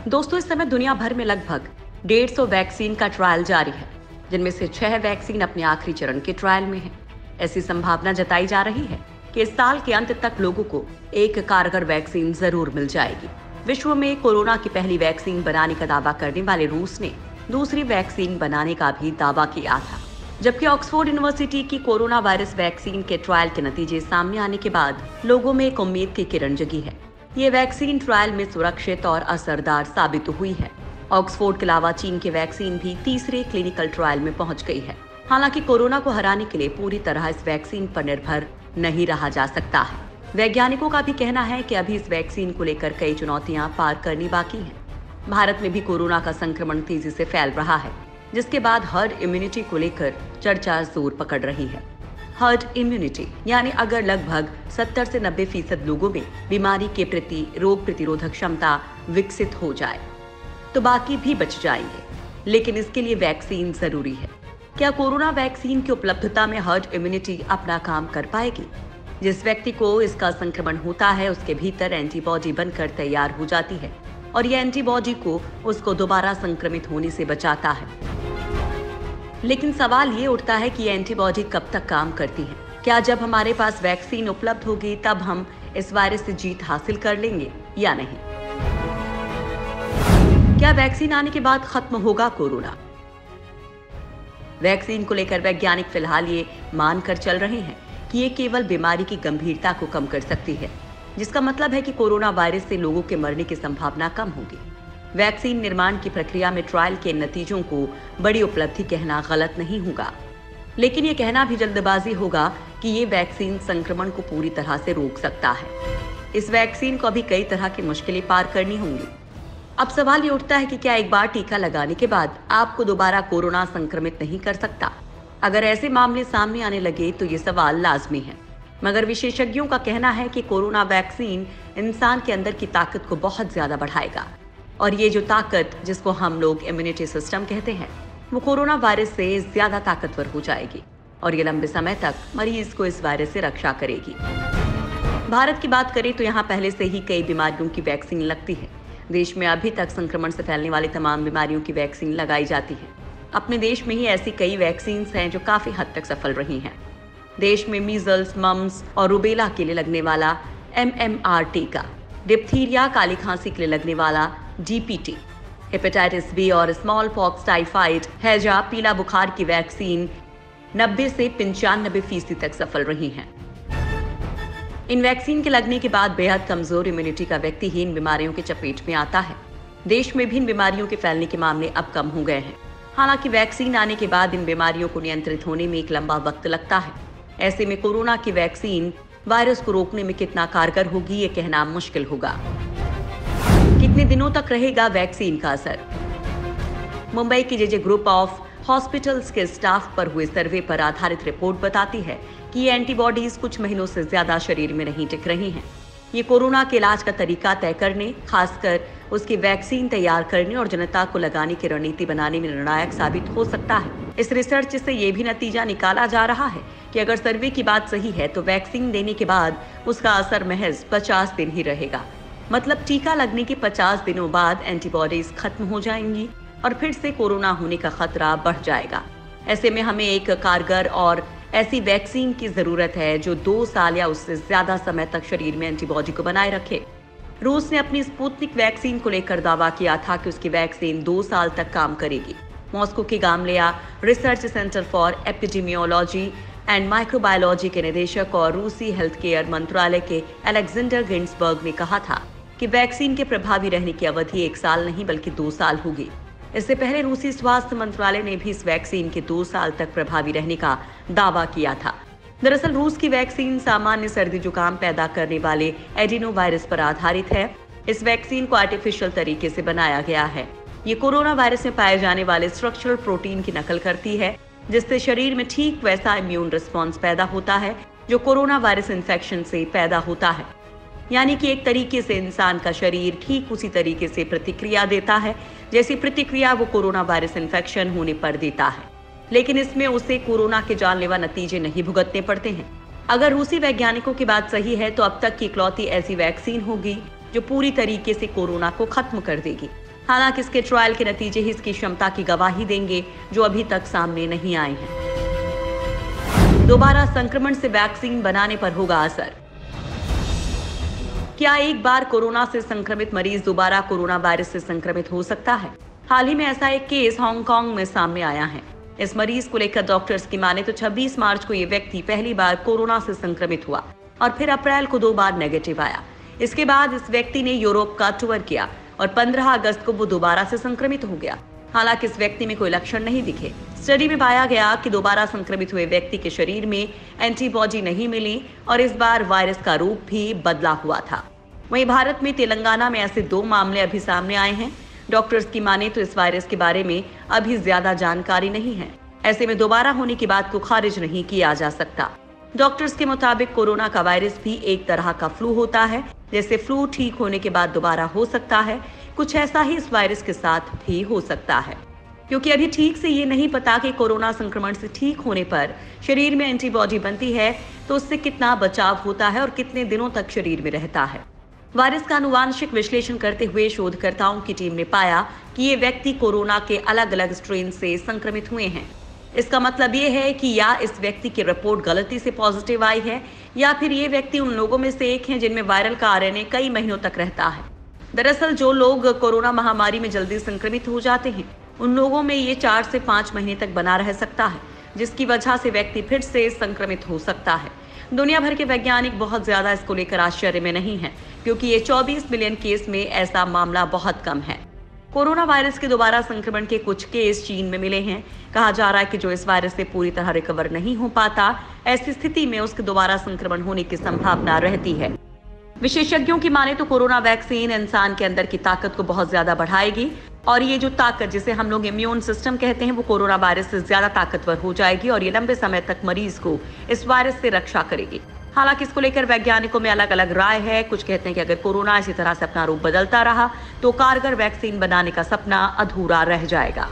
दोस्तों, इस समय दुनिया भर में लगभग 150 वैक्सीन का ट्रायल जारी है, जिनमें से 6 वैक्सीन अपने आखिरी चरण के ट्रायल में है। ऐसी संभावना जताई जा रही है कि इस साल के अंत तक लोगों को एक कारगर वैक्सीन जरूर मिल जाएगी। विश्व में कोरोना की पहली वैक्सीन बनाने का दावा करने वाले रूस ने दूसरी वैक्सीन बनाने का भी दावा किया था, जबकि ऑक्सफोर्ड यूनिवर्सिटी की कोरोना वायरस वैक्सीन के ट्रायल के नतीजे सामने आने के बाद लोगों में एक उम्मीद की किरण जगी है। ये वैक्सीन ट्रायल में सुरक्षित और असरदार साबित हुई है। ऑक्सफोर्ड के अलावा चीन की वैक्सीन भी तीसरे क्लिनिकल ट्रायल में पहुंच गई है। हालांकि कोरोना को हराने के लिए पूरी तरह इस वैक्सीन पर निर्भर नहीं रहा जा सकता है। वैज्ञानिकों का भी कहना है कि अभी इस वैक्सीन को लेकर कई चुनौतियां पार करनी बाकी हैं। भारत में भी कोरोना का संक्रमण तेजी से फैल रहा है, जिसके बाद हर्ड इम्यूनिटी को लेकर चर्चा जोर पकड़ रही है। हर्ड इम्यूनिटी यानी अगर लगभग 70 से 90% लोगों में बीमारी के प्रति रोग प्रतिरोधक क्षमता विकसित हो जाए तो बाकी भी बच जाएंगे, लेकिन इसके लिए वैक्सीन जरूरी है। क्या कोरोना वैक्सीन की उपलब्धता में हर्ड इम्यूनिटी अपना काम कर पाएगी? जिस व्यक्ति को इसका संक्रमण होता है उसके भीतर एंटीबॉडी बनकर तैयार हो जाती है और ये एंटीबॉडी को उसको दोबारा संक्रमित होने से बचाता है। लेकिन सवाल ये उठता है कि ये एंटीबॉडी कब तक काम करती है? क्या जब हमारे पास वैक्सीन उपलब्ध होगी तब हम इस वायरस से जीत हासिल कर लेंगे या नहीं? क्या वैक्सीन आने के बाद खत्म होगा कोरोना? वैक्सीन को लेकर वैज्ञानिक फिलहाल ये मानकर चल रहे हैं कि ये केवल बीमारी की गंभीरता को कम कर सकती है, जिसका मतलब है कि कोरोना वायरस से लोगों के मरने की संभावना कम होगी। वैक्सीन निर्माण की प्रक्रिया में ट्रायल के नतीजों को बड़ी उपलब्धि कहना गलत नहीं होगा, लेकिन ये कहना भी जल्दबाजी होगा कि ये वैक्सीन संक्रमण को पूरी तरह से रोक सकता है। इस वैक्सीन को अभी कई तरह की मुश्किलें पार करनी होंगी। अब सवाल ये उठता है कि क्या एक बार टीका लगाने के बाद आपको दोबारा कोरोना संक्रमित नहीं कर सकता? अगर ऐसे मामले सामने आने लगे तो ये सवाल लाजमी है, मगर विशेषज्ञों का कहना है कि कोरोना वैक्सीन इंसान के अंदर की ताकत को बहुत ज्यादा बढ़ाएगा और ये जो ताकत जिसको हम लोग इम्यूनिटी सिस्टम कहते हैं वो कोरोना वायरस से ज्यादा ताकतवर हो जाएगी और ये लंबे समय तक मरीज को इस वायरस से रक्षा करेगी। भारत की बात करें तो यहाँ पहले से ही कई बीमारियों की वैक्सीन लगती है। देश में अभी तक संक्रमण से फैलने वाली तमाम बीमारियों की वैक्सीन लगाई जाती है। अपने देश में ही ऐसी कई वैक्सीन हैं जो काफी हद तक सफल रही हैं। देश में मीजल्स, मम्स और रूबेला के लिए लगने वाला MMR टीका, डिप्थीरिया काली खांसी के लिए लगने वाला DPT, हेपेटाइटिस बी और स्मॉल पॉक्स, टाइफाइड, हैजा, पीला बुखार की वैक्सीन 90 से 95% तक सफल रही हैं। इन वैक्सीन के लगने के बाद बेहद कमजोर इम्यूनिटी का व्यक्ति ही इन बीमारियों के चपेट में आता है। देश में भी इन बीमारियों के फैलने के मामले अब कम हो गए हैं। हालांकि वैक्सीन आने के बाद इन बीमारियों को नियंत्रित होने में एक लंबा वक्त लगता है। ऐसे में कोरोना की वैक्सीन वायरस को रोकने में कितना कारगर होगी ये कहना मुश्किल होगा। कितने दिनों तक रहेगा वैक्सीन का असर? मुंबई की JJ ग्रुप ऑफ हॉस्पिटल्स के स्टाफ पर हुए सर्वे पर आधारित रिपोर्ट बताती है कि ये एंटीबॉडीज कुछ महीनों से ज्यादा शरीर में नहीं टिक रही हैं। ये कोरोना के इलाज का तरीका तय करने, खासकर उसकी वैक्सीन तैयार करने और जनता को लगाने की रणनीति बनाने में निर्णायक साबित हो सकता है। इस रिसर्च से ये भी नतीजा निकाला जा रहा है कि अगर सर्वे की बात सही है तो वैक्सीन देने के बाद उसका असर महज 50 दिन ही रहेगा। मतलब टीका लगने के 50 दिनों बाद एंटीबॉडीज खत्म हो जाएंगी और फिर से कोरोना होने का खतरा बढ़ जाएगा। ऐसे में हमें एक कारगर और ऐसी वैक्सीन की जरूरत है जो 2 साल या उससे ज्यादा समय तक शरीर में एंटीबॉडी को बनाए रखे। रूस ने अपनी स्पुतनिक वैक्सीन को लेकर दावा किया था कि उसकी वैक्सीन 2 साल तक काम करेगी। मॉस्को के Gamaleya research centre for epidemiology and microbiology के निदेशक और रूसी हेल्थ केयर मंत्रालय के अलेक्जेंडर गिन्सबर्ग ने कहा था कि वैक्सीन के प्रभावी रहने की अवधि 1 साल नहीं बल्कि 2 साल होगी। इससे पहले रूसी स्वास्थ्य मंत्रालय ने भी इस वैक्सीन के 2 साल तक प्रभावी रहने का दावा किया था। दरअसल रूस की वैक्सीन सामान्य सर्दी जुकाम पैदा करने वाले एडिनो वायरस पर आधारित है। इस वैक्सीन को आर्टिफिशियल तरीके से बनाया गया है। ये कोरोना वायरस में पाए जाने वाले स्ट्रक्चरल प्रोटीन की नकल करती है, जिससे शरीर में ठीक वैसा इम्यून रिस्पॉन्स पैदा होता है जो कोरोना वायरस इन्फेक्शन से पैदा होता है। यानी कि एक तरीके से इंसान का शरीर ठीक उसी तरीके से प्रतिक्रिया देता है जैसी प्रतिक्रिया वो कोरोना वायरस इन्फेक्शन होने पर देता है, लेकिन इसमें उसे कोरोना के जानलेवा नतीजे नहीं भुगतने पड़ते हैं। अगर रूसी वैज्ञानिकों की बात सही है तो अब तक की इकलौती ऐसी वैक्सीन होगी जो पूरी तरीके से कोरोना को खत्म कर देगी। हालांकि इसके ट्रायल के नतीजे ही इसकी क्षमता की गवाही देंगे, जो अभी तक सामने नहीं आए हैं। दोबारा संक्रमण से वैक्सीन बनाने पर होगा असर। क्या एक बार कोरोना से संक्रमित मरीज दोबारा कोरोना वायरस से संक्रमित हो सकता है? हाल ही में ऐसा एक केस हांगकांग में सामने आया है। इस मरीज को लेकर डॉक्टर्स की माने तो 26 मार्च को ये व्यक्ति पहली बार कोरोना से संक्रमित हुआ और फिर अप्रैल को 2 बार नेगेटिव आया। इसके बाद इस व्यक्ति ने यूरोप का टूर किया और 15 अगस्त को वो दोबारा से संक्रमित हो गया। हालांकि इस व्यक्ति में कोई लक्षण नहीं दिखे। स्टडी में पाया गया कि दोबारा संक्रमित हुए व्यक्ति के शरीर में एंटीबॉडी नहीं मिली और इस बार वायरस का रूप भी बदला हुआ था। वहीं भारत में तेलंगाना में ऐसे 2 मामले अभी सामने आए हैं। डॉक्टर्स की माने तो इस वायरस के बारे में अभी ज्यादा जानकारी नहीं है। ऐसे में दोबारा होने की बात को खारिज नहीं किया जा सकता। डॉक्टर्स के मुताबिक कोरोना का वायरस भी एक तरह का फ्लू होता है। जैसे फ्लू ठीक होने के बाद दोबारा हो सकता है, कुछ ऐसा ही इस वायरस के साथ भी हो सकता है। क्योंकि अभी ठीक से ये नहीं पता कि कोरोना संक्रमण से ठीक होने पर शरीर में एंटीबॉडी बनती है तो उससे कितना बचाव होता है और कितने दिनों तक शरीर में रहता है। वायरस का आनुवांशिक विश्लेषण करते हुए शोधकर्ताओं की टीम ने पाया कि ये व्यक्ति कोरोना के अलग अलग स्ट्रेन से संक्रमित हुए हैं। इसका मतलब ये है कि या इस व्यक्ति की रिपोर्ट गलती से पॉजिटिव आई है या फिर ये व्यक्ति उन लोगों में से एक है जिनमें वायरल का आरएनए कई महीनों तक रहता है। दरअसल जो लोग कोरोना महामारी में जल्दी संक्रमित हो जाते हैं, उन लोगों में ये 4 से 5 महीने तक बना रह सकता है, जिसकी वजह से व्यक्ति फिर से संक्रमित हो सकता है। दुनिया भर के वैज्ञानिक बहुत ज्यादा इसको लेकर आश्चर्य में नहीं है, क्योंकि ये 24 मिलियन केस में ऐसा मामला बहुत कम है। कोरोना वायरस के दोबारा संक्रमण के कुछ केस चीन में मिले हैं। कहा जा रहा है कि जो इस वायरस से पूरी तरह रिकवर नहीं हो पाता, ऐसी स्थिति में उसके दोबारा संक्रमण होने की संभावना रहती है। विशेषज्ञों की माने तो कोरोना वैक्सीन इंसान के अंदर की ताकत को बहुत ज्यादा बढ़ाएगी और ये जो ताकत, जिसे हम लोग इम्यून सिस्टम कहते हैं, वो कोरोना वायरस से ज्यादा ताकतवर हो जाएगी और ये लंबे समय तक मरीज को इस वायरस से रक्षा करेगी। हालांकि इसको लेकर वैज्ञानिकों में अलग अलग राय है। कुछ कहते हैं कि अगर कोरोना इसी तरह से अपना रूप बदलता रहा तो कारगर वैक्सीन बनाने का सपना अधूरा रह जाएगा।